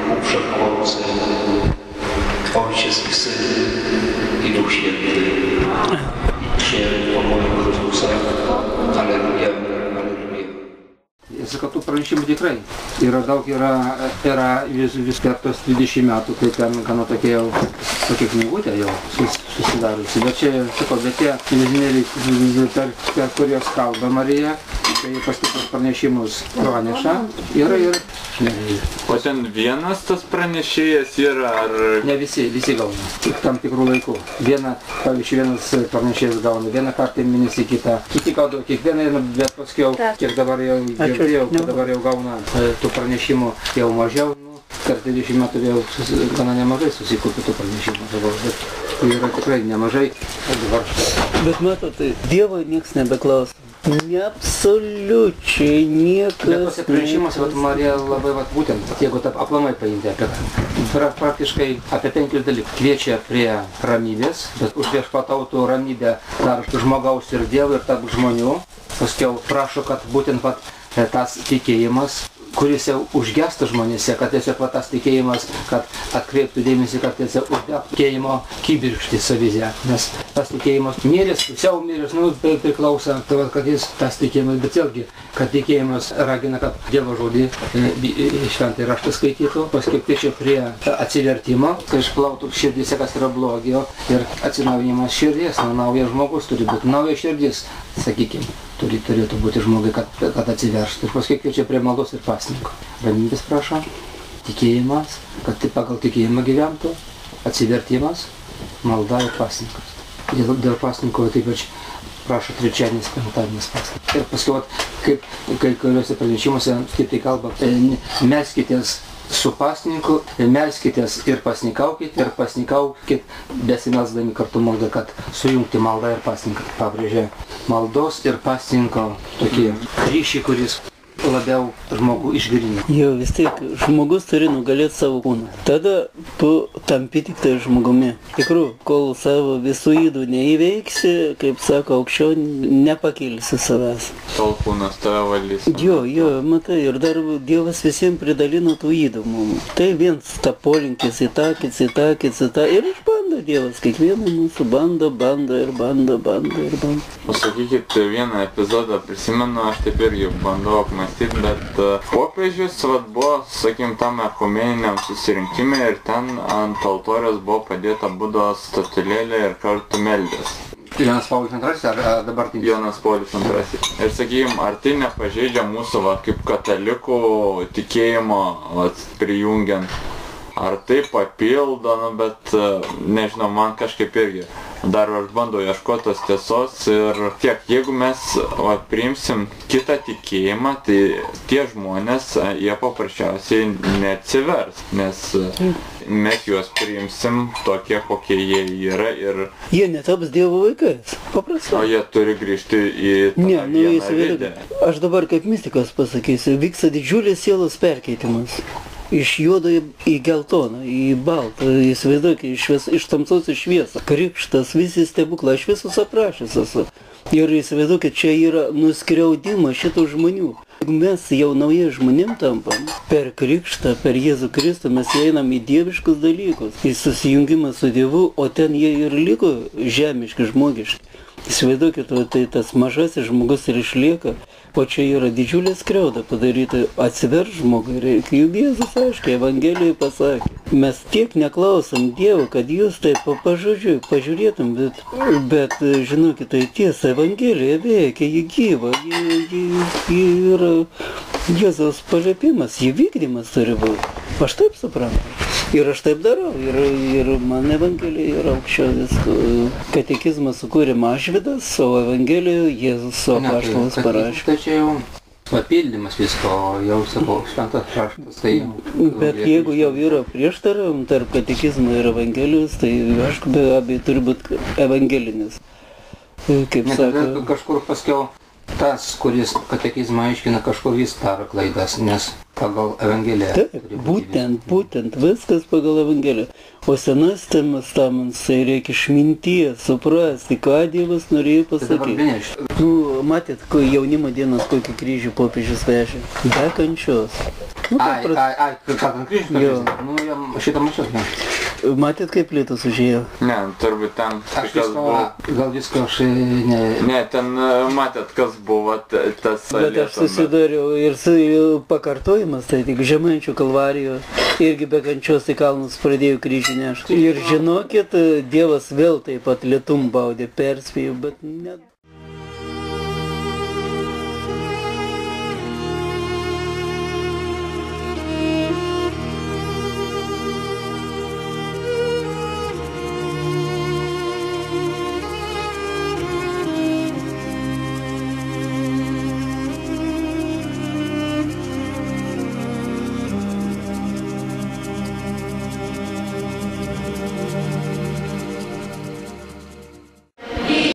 Wszechmogący, Ojciec i Syn i Duch Święty. Idźcie po moim Chrystusa. Alleluja, alleluja. Sakau, pranešimų tikrai. Yra daug, yra vis per tos 20 metų, tai ten gana tokia knygutė jau susidariusi. Bet čia, sakau, bet tie vizionieriai, per kurios kalba Marija, tai pastikus pranešimus praneša. Yra. O ten vienas tas pranešėjas yra, ar... Ne visi gauna, tam tikrų laikų. Pavyzdžiui, vienas pranešėjas gauna vieną kartą į mėnesį, kiti gaudavo kiekvieną, bet paskiau, kiek dabar jau girdėjau, dabar jau gauna tų pranešimų jau mažiau. Per 20 metų jau gana nemažai susikūpė tų pranešimų, bet yra tikrai nemažai. Bet matot, Dievo nieks nebeklauso. Absoliučiai niekas. Bet tose pranešimuose Marija labai būtent, jeigu taip aplamai paimti apie praktiškai apie 5 dalykus. Kviečia prie ramybės, bet už viešpatautų ramybę tarp žmogaus ir Dievo ir tarp žmonių. Paskiau prašo, kad būtent tas tikėjimas, kuris jau užgestų žmonėse, kad tiesiog tas tikėjimas, kad atkreiptų dėmesį, kad tiesiog uždegtų tikėjimo kibirkštį savyje. Nes tas tikėjimas miręs, pusiau miręs, priklauso, tai kad jis tas tikėjimas, bet vėlgi, kad tikėjimas ragina, kad Dievo žodį šventąjį raštą skaitytų, paskui kviečia prie atsivertimo, kai išplautų širdyse, kas yra blogio, ir atsinaujinimas širdies, naujas žmogus turi būti, nauja širdis, sakykime. Turėtų būti žmogai, kad atsiveržtų. Ir paskui kviečia prie maldos ir pasninko. Ramybės prašo, tikėjimas, kad pagal tikėjimą gyventų, atsivertimas, malda ir pasninkas. Dėl pasninko taip pat prašo trečiadienis, penktadienis pasninkas. Ir paskui, kaip kuriuose pranešimuose, kaip tai kalba, melskitės su pasninku, melskitės ir pasnikaukit, besimelsdami kartu maldą, kad sujungti maldą ir pasninką. Pabrėžia maldos ir pasninko tokį ryšį, kuris labiau žmogų išgrynina. Jo, vis tiek žmogus turi nugalėti savo kūną. Tada tu tampi tik tai žmogumi. Tikrų, kol savo visų ydų neįveiksi, kaip sako, aukščiau nepakilsi savęs. Tol kūnas tave valys. Jo, matai, ir dar Dievas visiems pridalino tų ydų mums. Tai viens ta polinkis į tą. Ir išbando Dievas. Kiekvieną mūsų bando. Pasakykit, vieną epizodą prisimenu, aš taip irgi bandau apmąstyti, bet popiežius buvo, sakykim, tam ekumeniniam susirinkime ir ten ant altoriaus buvo padėta Budos statulėlė ir kartu meldės. Jonas Paulius II ar dabartinis? Jonas Paulius II. Ir sakykim, ar tai nepažeidžia mūsų kaip katalikų tikėjimo prijungiant? Ar tai papildo, bet nežinau, man kažkaip irgi. Dar aš bandau ieškoti tos tiesos ir tiek, jeigu mes priimsim kitą tikėjimą, tai tie žmonės, jie paprasčiausiai neatsivers, nes mes juos priimsim tokie, kokie jie yra ir... Jie netaps Dievo vaikais, paprastai. O jie turi grįžti į tą vieną vidę. Aš dabar kaip mistikas pasakysiu, vyksta didžiulis sielos perkeitimas. Iš juodo į geltoną, į baltą, įsivaizduok, iš tamsos į šviesą. Krikštas, visi stebuklai, aš visus aprašęs esu. Ir įsivaizduokit, čia yra nuskriaudimas šitų žmonių. Mes jau naujai žmonėm tampam. Per krikštą, per Jėzų Kristų mes einam į dieviškus dalykus, į susijungimą su Dievu, o ten jie ir liko žemiški, žmogiški. Įsivaizduokit, tai tas mažasis žmogus ir išlieka. O čia yra didžiulė skriauda padaryti, atsiverš žmogui reikia. Juk Jėzus aiškiai Evangelijai pasakė. Mes tiek neklausom Dievo, kad jūs taip pažodžiui pažiūrėtum, bet žinokit, tai tiesa, Evangelija veikia, ji gyva, ji yra Jėzaus paliepimas, ji vykdymas turi būti. Aš taip suprantu. Ir aš taip darau. Ir man Evangelija yra aukščiau visko. Katekizmą sukūrė Mažvydas, o Evangeliją Jėzus savo apaštalas parašė. Tai čia jau papildymas visko, jau sakau, šventas raštas. Tai bet jeigu jau yra prieštaravimų tarp katekizmo ir Evangelijos, tai aišku, be abejo turi būti evangelinis. Kaip sako... Kažkur paskiau tas, kuris katekizmą aiškina, kažkur jis daro klaidas, nes pagal Evangeliją. Taip, būtent, viskas pagal Evangeliją. O Senas testamentas, tai reikia išminties, suprasti, ką Dievas norėjo pasakyti. Nu, matėt, jaunimo dienos kokį kryžių popiežius vežė. Be kančios. Nu, Ką ten kryžius? Nu, jam šitą mačiau. Matėt, kaip Lietuvos užėjo? Ne, turbūt ten Aš kas buvo. gal visko aš ne... Ne, ten matėt, kas buvo tas Bet aš susidariau ir su pakartojimas, tai tik Žemaičių kalvarijoje irgi be kančios į kalnus pradėjo kryžių nešti. Ir žinokit, Dievas vėl taip pat lietum baudė, perspėjo, bet net...